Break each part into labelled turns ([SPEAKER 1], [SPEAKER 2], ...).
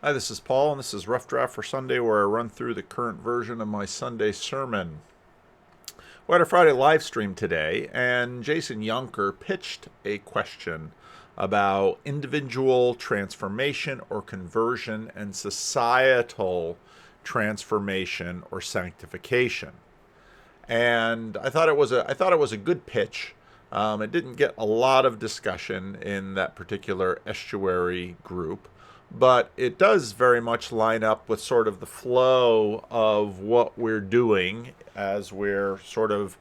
[SPEAKER 1] Hi, this is Paul, and this is Rough Draft for Sunday, where I run through the current version of my Sunday sermon. We had a Friday live stream today, and Jason Yunker pitched a question about individual transformation or conversion and societal transformation or sanctification. And I thought it was a good pitch. It didn't get a lot of discussion in that particular estuary group, but it does very much line up with sort of the flow of what we're doing as we're sort of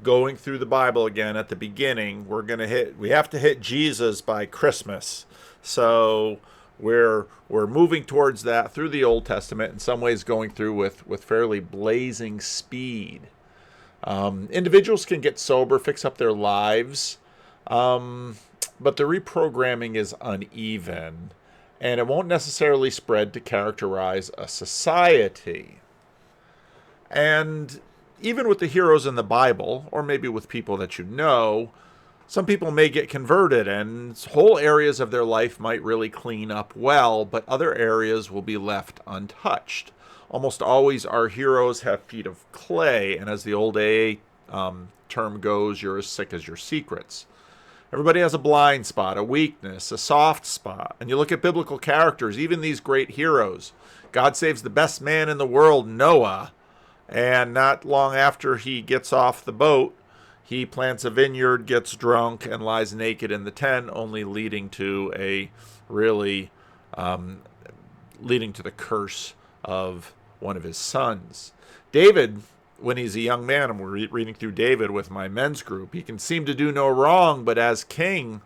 [SPEAKER 1] going through the Bible again at the beginning. We have to hit Jesus by Christmas. So we're moving towards that through the Old Testament, in some ways going through with fairly blazing speed. Individuals can get sober, fix up their lives, but the reprogramming is uneven, and it won't necessarily spread to characterize a society. And even with the heroes in the Bible, or maybe with people that you know, some people may get converted and whole areas of their life might really clean up well, but other areas will be left untouched. Almost always our heroes have feet of clay, and as the old AA term goes, you're as sick as your secrets. Everybody has a blind spot, a weakness, a soft spot. And you look at biblical characters, even these great heroes. God saves the best man in the world, Noah, and not long after he gets off the boat, he plants a vineyard, gets drunk, and lies naked in the tent, only leading to leading to the curse of one of his sons. David, when he's a young man, and we're reading through David with my men's group, he can seem to do no wrong, but as king,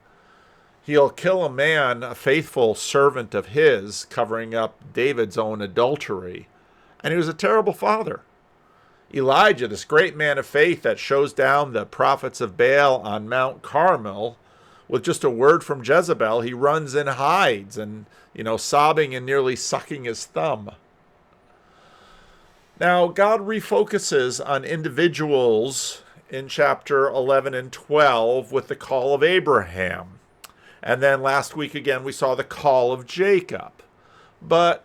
[SPEAKER 1] he'll kill a man, a faithful servant of his, covering up David's own adultery. And he was a terrible father. Elijah, this great man of faith that shows down the prophets of Baal on Mount Carmel, with just a word from Jezebel, he runs and hides and, sobbing and nearly sucking his thumb. Now, God refocuses on individuals in chapter 11 and 12 with the call of Abraham. And then last week again, we saw the call of Jacob. But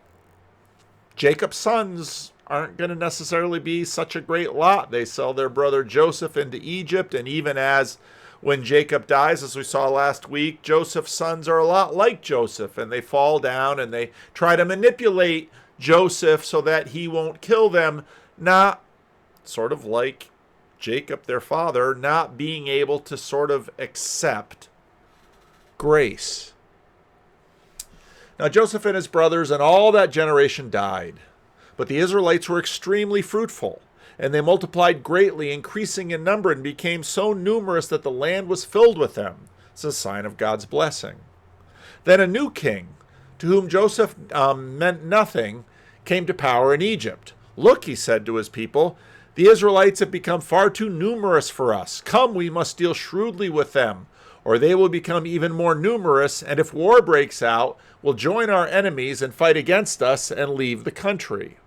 [SPEAKER 1] Jacob's sons aren't going to necessarily be such a great lot. They sell their brother Joseph into Egypt, and even as when Jacob dies, as we saw last week, Joseph's sons are a lot like Joseph, and they fall down and they try to manipulate Joseph so that he won't kill them, not sort of like Jacob, their father, not being able to sort of accept grace. Now, Joseph and his brothers and all that generation died. But the Israelites were extremely fruitful, and they multiplied greatly, increasing in number, and became so numerous that the land was filled with them. It's a sign of God's blessing. Then a new king, to whom Joseph meant nothing, came to power in Egypt. "Look," he said to his people, "the Israelites have become far too numerous for us. Come, we must deal shrewdly with them, or they will become even more numerous, and if war breaks out, will join our enemies and fight against us and leave the country."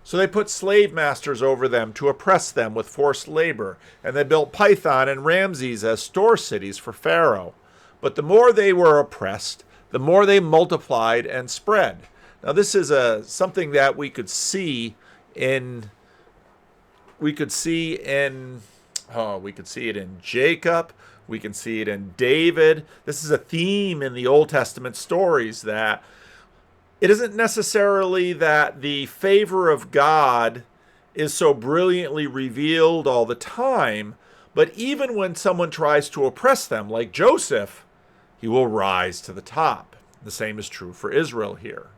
[SPEAKER 1] So they put slave masters over them to oppress them with forced labor, and they built Pithon and Ramses as store cities for Pharaoh. But the more they were oppressed, the more they multiplied and spread. Now this is something that we could see in Jacob, we can see it in David. This is a theme in the Old Testament stories, that it isn't necessarily that the favor of God is so brilliantly revealed all the time, but even when someone tries to oppress them, like Joseph, he will rise to the top. The same is true for Israel here.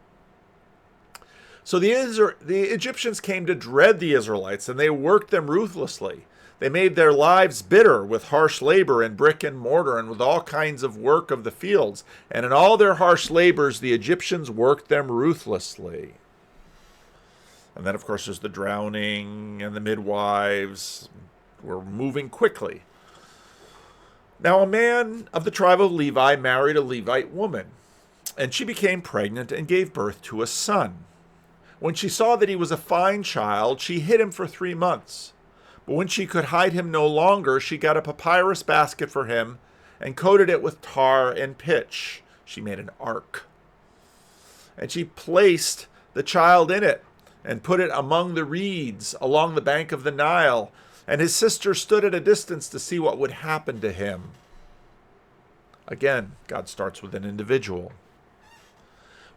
[SPEAKER 1] So the Egyptians came to dread the Israelites, and they worked them ruthlessly. They made their lives bitter with harsh labor in brick and mortar and with all kinds of work of the fields. And in all their harsh labors, the Egyptians worked them ruthlessly. And then, of course, there's the drowning, and the midwives were moving quickly. Now, a man of the tribe of Levi married a Levite woman, and she became pregnant and gave birth to a son. When she saw that he was a fine child, she hid him for 3 months. But when she could hide him no longer, she got a papyrus basket for him and coated it with tar and pitch. She made an ark. and she placed the child in it and put it among the reeds along the bank of the Nile, and his sister stood at a distance to see what would happen to him. Again, God starts with an individual.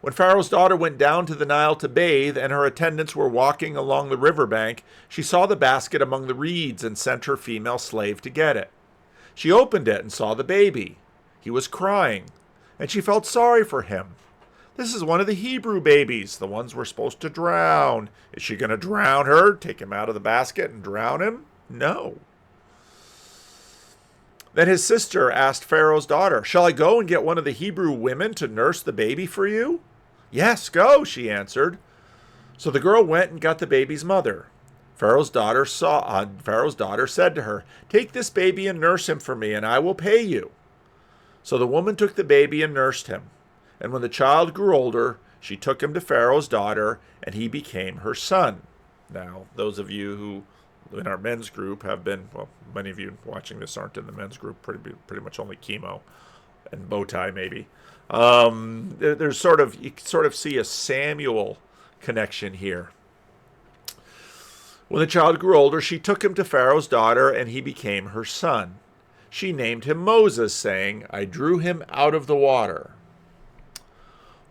[SPEAKER 1] When Pharaoh's daughter went down to the Nile to bathe, and her attendants were walking along the riverbank, she saw the basket among the reeds and sent her female slave to get it. She opened it and saw the baby. He was crying, and she felt sorry for him. This is one of the Hebrew babies, the ones we're supposed to drown. Is she going to drown her, take him out of the basket and drown him? No. Then his sister asked Pharaoh's daughter, "Shall I go and get one of the Hebrew women to nurse the baby for you?" "Yes, go," she answered. So the girl went and got the baby's mother. Pharaoh's daughter said to her, "Take this baby and nurse him for me, and I will pay you." So the woman took the baby and nursed him. And when the child grew older, she took him to Pharaoh's daughter, and he became her son. Now, those of you who in our men's group have been, well, many of you watching this aren't in the men's group, pretty much only Chemo and Bowtie maybe. There's you sort of see a Samuel connection here. When the child grew older, she took him to Pharaoh's daughter, and he became her son. She named him Moses, saying, "I drew him out of the water."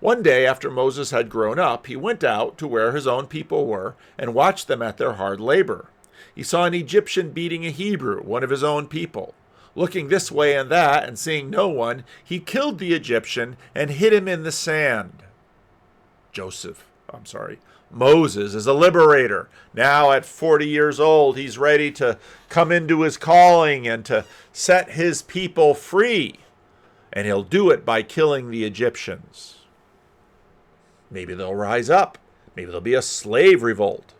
[SPEAKER 1] One day, after Moses had grown up, he went out to where his own people were and watched them at their hard labor. He saw an Egyptian beating a Hebrew, one of his own people. Looking this way and that and seeing no one, he killed the Egyptian and hid him in the sand. Moses is a liberator. Now at 40 years old, he's ready to come into his calling and to set his people free. And he'll do it by killing the Egyptians. Maybe they'll rise up. Maybe there'll be a slave revolt.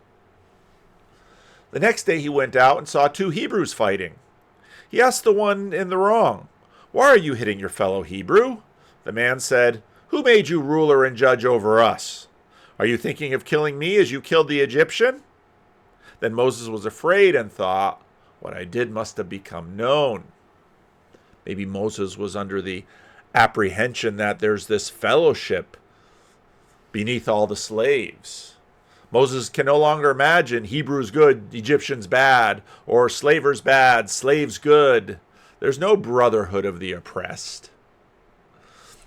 [SPEAKER 1] The next day he went out and saw two Hebrews fighting. He asked the one in the wrong, "Why are you hitting your fellow Hebrew?" The man said, "Who made you ruler and judge over us? Are you thinking of killing me as you killed the Egyptian?" Then Moses was afraid and thought, "What I did must have become known." Maybe Moses was under the apprehension that there's this fellowship beneath all the slaves. Moses can no longer imagine Hebrews good, Egyptians bad, or slavers bad, slaves good. There's no brotherhood of the oppressed.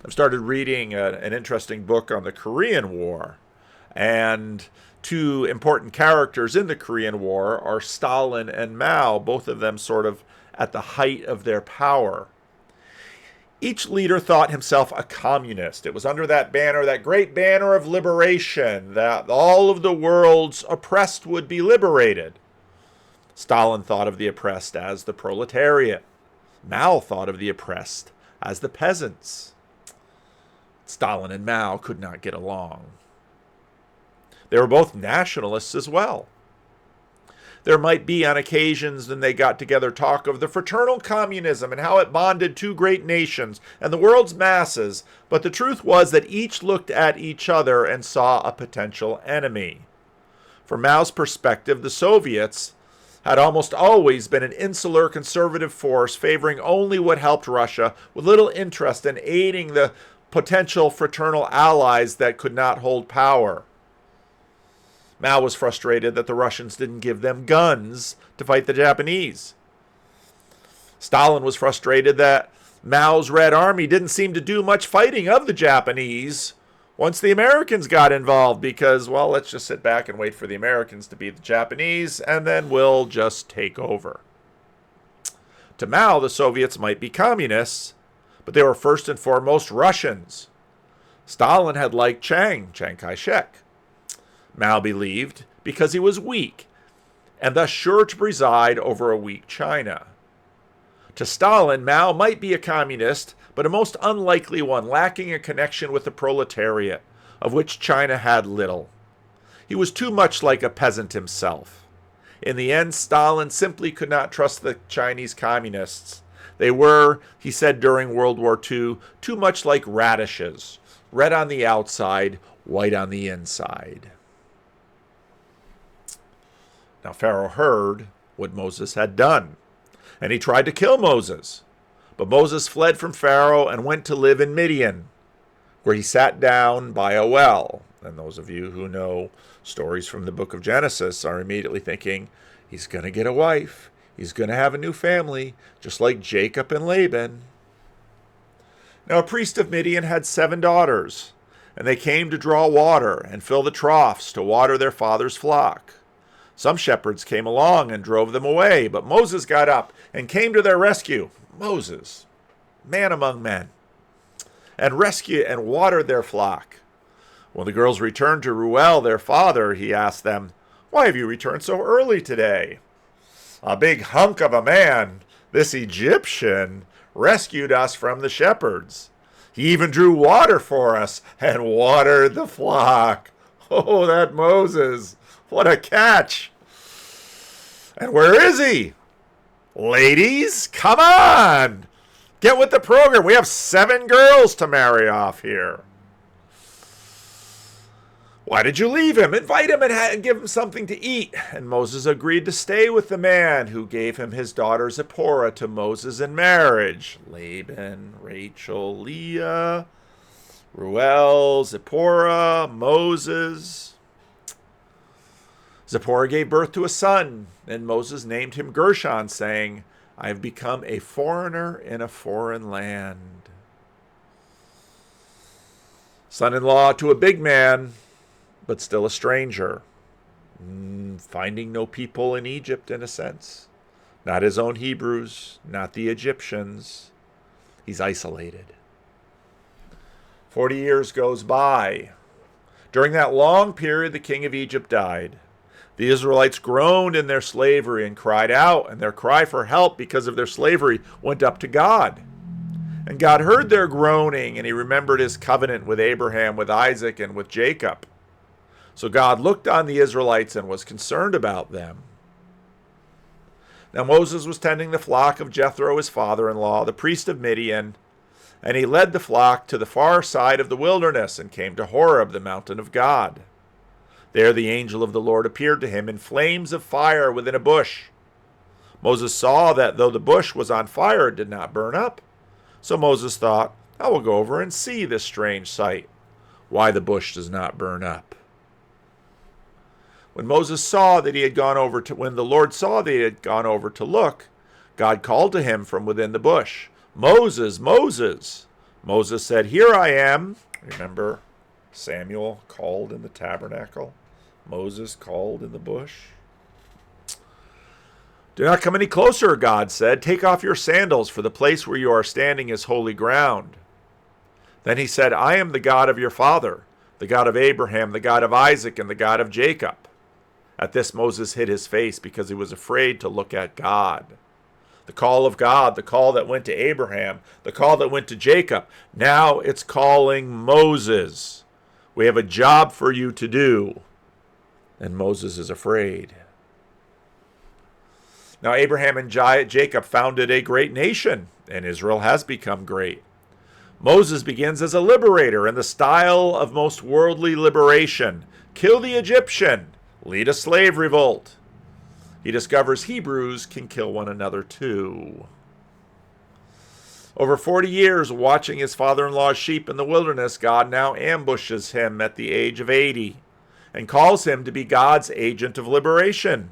[SPEAKER 1] I've started reading an interesting book on the Korean War, and two important characters in the Korean War are Stalin and Mao, both of them sort of at the height of their power. Each leader thought himself a communist. It was under that banner, that great banner of liberation, that all of the world's oppressed would be liberated. Stalin thought of the oppressed as the proletariat. Mao thought of the oppressed as the peasants. Stalin and Mao could not get along. They were both nationalists as well. There might be on occasions when they got together talk of the fraternal communism and how it bonded two great nations and the world's masses, but the truth was that each looked at each other and saw a potential enemy. From Mao's perspective, the Soviets had almost always been an insular conservative force favoring only what helped Russia, with little interest in aiding the potential fraternal allies that could not hold power. Mao was frustrated that the Russians didn't give them guns to fight the Japanese. Stalin was frustrated that Mao's Red Army didn't seem to do much fighting of the Japanese once the Americans got involved because, well, let's just sit back and wait for the Americans to beat the Japanese and then we'll just take over. To Mao, the Soviets might be communists, but they were first and foremost Russians. Stalin had liked Chiang Kai-shek. Mao believed because he was weak, and thus sure to preside over a weak China. To Stalin, Mao might be a communist, but a most unlikely one, lacking a connection with the proletariat, of which China had little. He was too much like a peasant himself. In the end, Stalin simply could not trust the Chinese communists. They were, he said during World War II, too much like radishes, red on the outside, white on the inside. Now Pharaoh heard what Moses had done, and he tried to kill Moses. But Moses fled from Pharaoh and went to live in Midian. where he sat down by a well. And those of you who know stories from the book of Genesis are immediately thinking, he's going to get a wife. He's going to have a new family, just like Jacob and Laban. Now a priest of Midian had 7 daughters, and they came to draw water and fill the troughs to water their father's flock. Some shepherds came along and drove them away, but Moses got up and came to their rescue. Moses, man among men, and rescued and watered their flock. When the girls returned to Reuel, their father, he asked them, "Why have you returned so early today?" "A big hunk of a man, this Egyptian, rescued us from the shepherds. He even drew water for us and watered the flock." Oh, that Moses. What a catch. And where is he? Ladies, come on. Get with the program. We have 7 girls to marry off here. "Why did you leave him? Invite him and give him something to eat." And Moses agreed to stay with the man who gave him his daughter Zipporah to Moses in marriage. Laban, Rachel, Leah, Reuel, Zipporah, Moses. Zipporah gave birth to a son, and Moses named him Gershon, saying, "I have become a foreigner in a foreign land." Son-in-law to a big man, but still a stranger. Finding no people in Egypt, in a sense. Not his own Hebrews, not the Egyptians. He's isolated. 40 years goes by. During that long period, the king of Egypt died. The Israelites groaned in their slavery and cried out, and their cry for help because of their slavery went up to God. And God heard their groaning, and he remembered his covenant with Abraham, with Isaac, and with Jacob. So God looked on the Israelites and was concerned about them. Now Moses was tending the flock of Jethro, his father-in-law, the priest of Midian, and he led the flock to the far side of the wilderness and came to Horeb, the mountain of God. There the angel of the Lord appeared to him in flames of fire within a bush. Moses saw that though the bush was on fire, it did not burn up. So Moses thought, "I will go over and see this strange sight, why the bush does not burn up." When the Lord saw that he had gone over to look, God called to him from within the bush, "Moses, Moses." Moses said, "Here I am." Remember, Samuel called in the tabernacle. Moses called in the bush. "Do not come any closer," God said. "Take off your sandals, for the place where you are standing is holy ground." Then he said, "I am the God of your father, the God of Abraham, the God of Isaac, and the God of Jacob." At this Moses hid his face because he was afraid to look at God. The call of God, the call that went to Abraham, the call that went to Jacob, now it's calling Moses. We have a job for you to do. And Moses is afraid. Now Abraham and Jacob founded a great nation, and Israel has become great. Moses begins as a liberator in the style of most worldly liberation. Kill the Egyptian. Lead a slave revolt. He discovers Hebrews can kill one another too. Over 40 years watching his father-in-law's sheep in the wilderness, God now ambushes him at the age of 80 and calls him to be God's agent of liberation.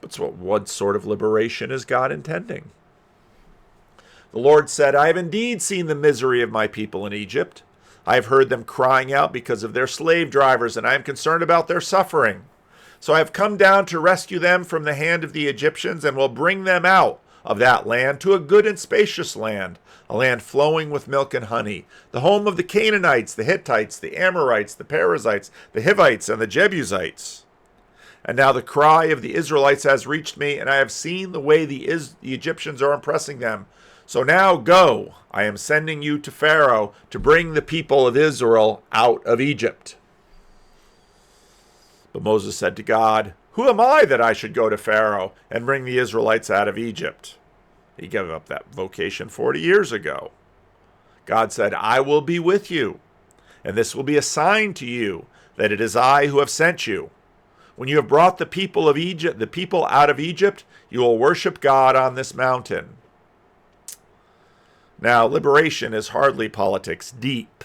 [SPEAKER 1] But what sort of liberation is God intending? The Lord said, "I have indeed seen the misery of my people in Egypt. I have heard them crying out because of their slave drivers, and I am concerned about their suffering. So I have come down to rescue them from the hand of the Egyptians and will bring them out of that land to a good and spacious land, a land flowing with milk and honey, the home of the Canaanites, the Hittites, the Amorites, the Perizzites, the Hivites, and the Jebusites. And now the cry of the Israelites has reached me, and I have seen the way the Egyptians are oppressing them. So now go, I am sending you to Pharaoh to bring the people of Israel out of Egypt." But Moses said to God, "Who am I that I should go to Pharaoh and bring the Israelites out of Egypt?" He gave up that vocation 40 years ago. God said, "I will be with you, and this will be a sign to you that it is I who have sent you. When you have brought the people out of Egypt, you will worship God on this mountain." Now, liberation is hardly politics deep.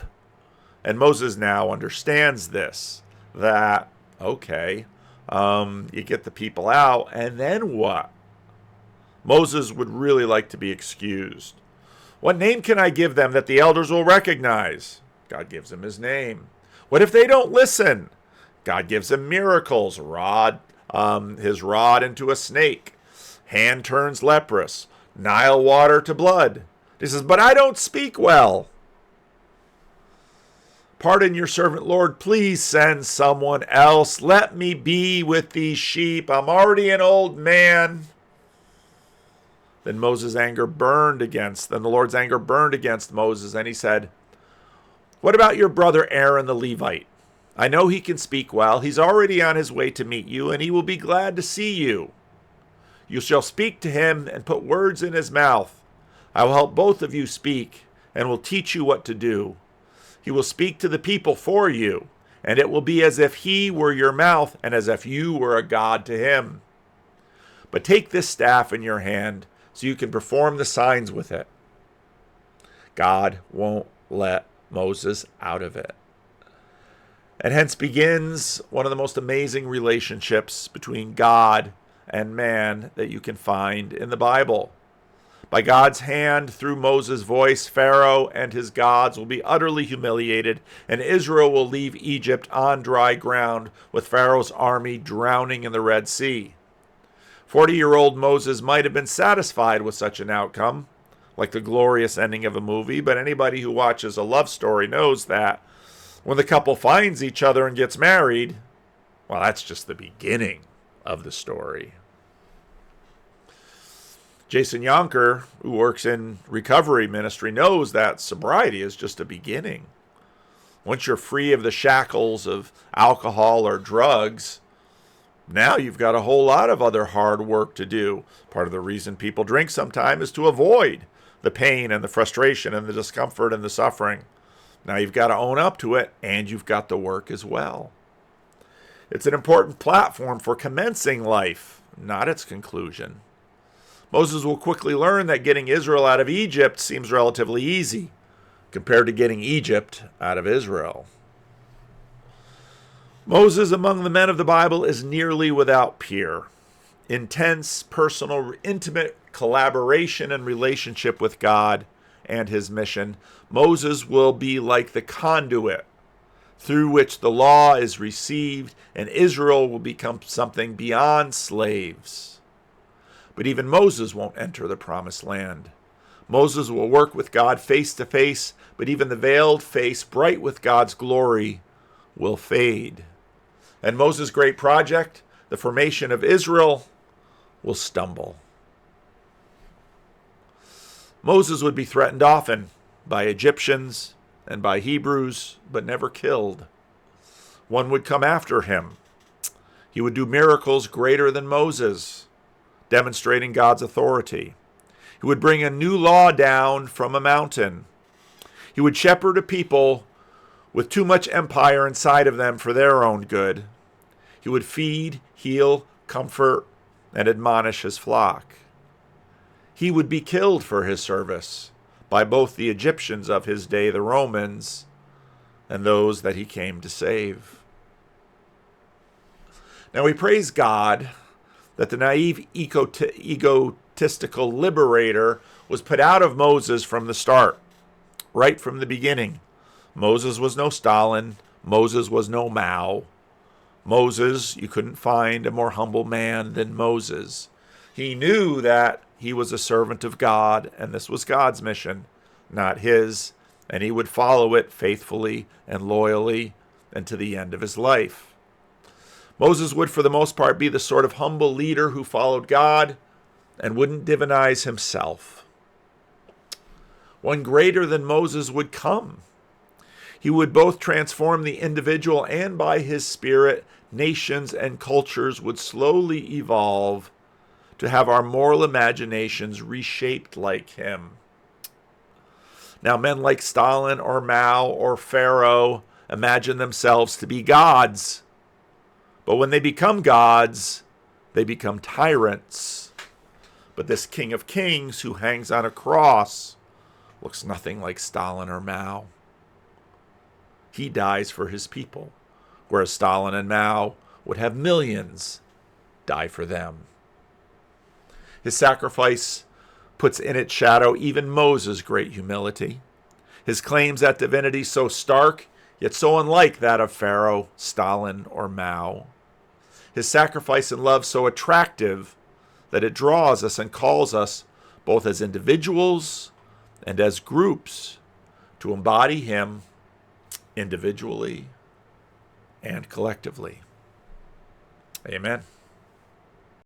[SPEAKER 1] And Moses now understands this, that, okay, you get the people out, and then what? Moses would really like to be excused. What name can I give them that the elders will recognize? God gives him his name. What if they don't listen? God gives him miracles. His rod into a snake. Hand turns leprous. Nile water to blood. He says, but I don't speak well. Pardon your servant, Lord. Please send someone else. Let me be with these sheep. I'm already an old man. Then the Lord's anger burned against Moses, and he said, what about your brother Aaron the Levite? I know he can speak well. He's already on his way to meet you, and he will be glad to see you. You shall speak to him and put words in his mouth. I will help both of you speak, and will teach you what to do. He will speak to the people for you, and it will be as if he were your mouth, and as if you were a god to him. But take this staff in your hand, so you can perform the signs with it. God won't let Moses out of it. And hence begins one of the most amazing relationships between God and man that you can find in the Bible. By God's hand, through Moses' voice, Pharaoh and his gods will be utterly humiliated, and Israel will leave Egypt on dry ground, with Pharaoh's army drowning in the Red Sea. 40-year-old Moses might have been satisfied with such an outcome, like the glorious ending of a movie, but anybody who watches a love story knows that when the couple finds each other and gets married, well, that's just the beginning of the story. Jason Yonker, who works in recovery ministry, knows that sobriety is just a beginning. Once you're free of the shackles of alcohol or drugs, now you've got a whole lot of other hard work to do. Part of the reason people drink sometimes is to avoid the pain and the frustration and the discomfort and the suffering. Now you've got to own up to it, and you've got the work as well. It's an important platform for commencing life, not its conclusion. Moses will quickly learn that getting Israel out of Egypt seems relatively easy compared to getting Egypt out of Israel. Moses, among the men of the Bible, is nearly without peer. Intense, personal, intimate collaboration and relationship with God and his mission. Moses will be like the conduit through which the law is received, and Israel will become something beyond slaves. But even Moses won't enter the promised land. Moses will work with God face to face, but even the veiled face, bright with God's glory, will fade. And Moses' great project, the formation of Israel, will stumble. Moses would be threatened often by Egyptians and by Hebrews, but never killed. One would come after him. He would do miracles greater than Moses, demonstrating God's authority. He would bring a new law down from a mountain. He would shepherd a people with too much empire inside of them for their own good. He would feed, heal, comfort, and admonish his flock. He would be killed for his service by both the Egyptians of his day, the Romans, and those that he came to save. Now we praise God that the naive, egotistical liberator was put out of Moses from the start, right from the beginning. Moses was no Stalin. Moses was no Mao. Moses, you couldn't find a more humble man than Moses. He knew that he was a servant of God, and this was God's mission, not his, and he would follow it faithfully and loyally and to the end of his life. Moses would, for the most part, be the sort of humble leader who followed God and wouldn't divinize himself. One greater than Moses would come. He would both transform the individual, and by his Spirit, nations and cultures would slowly evolve to have our moral imaginations reshaped like him. Now, men like Stalin or Mao or Pharaoh imagine themselves to be gods. But when they become gods, they become tyrants. But this King of Kings who hangs on a cross looks nothing like Stalin or Mao. he dies for his people, whereas Stalin and Mao would have millions die for them. His sacrifice puts in its shadow even Moses' great humility. His claims at divinity so stark, yet so unlike that of Pharaoh, Stalin, or Mao. His sacrifice and love so attractive that it draws us and calls us, both as individuals and as groups, to embody him individually and collectively. Amen.